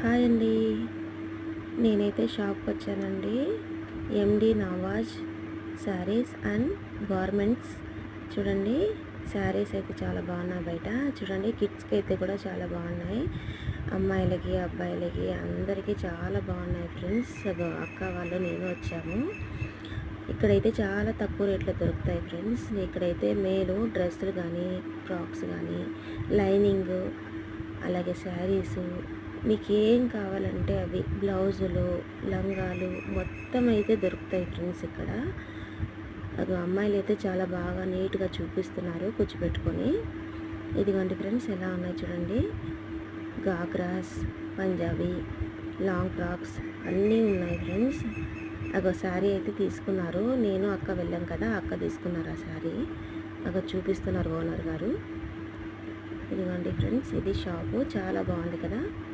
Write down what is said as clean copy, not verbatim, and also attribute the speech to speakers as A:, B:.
A: Hi అండి. నేనైతే షాప్కి వచ్చానండి. ఎండి నవాజ్ శారీస్ అండ్ గార్మెంట్స్. చూడండి, శారీస్ అయితే చాలా బాగున్నాయి. బయట చూడండి, కిడ్స్కి అయితే కూడా చాలా బాగున్నాయి. అమ్మాయిలకి అబ్బాయిలకి అందరికీ చాలా బాగున్నాయి ఫ్రెండ్స్. అక్క వాళ్ళు నేను వచ్చాము. ఇక్కడైతే చాలా తక్కువ రేట్లో దొరుకుతాయి ఫ్రెండ్స్. ఇక్కడైతే మేలు డ్రెస్సులు కానీ, ఫ్రాక్స్ కానీ, లైనింగ్, అలాగే శారీసు, మీకు ఏం కావాలంటే అవి, బ్లౌజులు, లంగాలు మొత్తం అయితే దొరుకుతాయి ఫ్రెండ్స్ ఇక్కడ. అది అమ్మాయిలు అయితే చాలా బాగా నీట్గా చూపిస్తున్నారు కూర్చోబెట్టుకొని. ఇదిగోండి ఫ్రెండ్స్, ఎలా ఉన్నాయి చూడండి. గాగ్రాస్, పంజాబీ, లాంగ్ ఫ్రాక్స్ అన్నీ ఉన్నాయి ఫ్రెండ్స్. అగో శారీ అయితే తీసుకున్నారు. నేను అక్క వెళ్ళాం కదా, అక్క తీసుకున్నారు ఆ శారీ. అగో చూపిస్తున్నారు ఓనర్ గారు. ఇదిగోండి ఫ్రెండ్స్, ఇది షాపు చాలా బాగుంది కదా.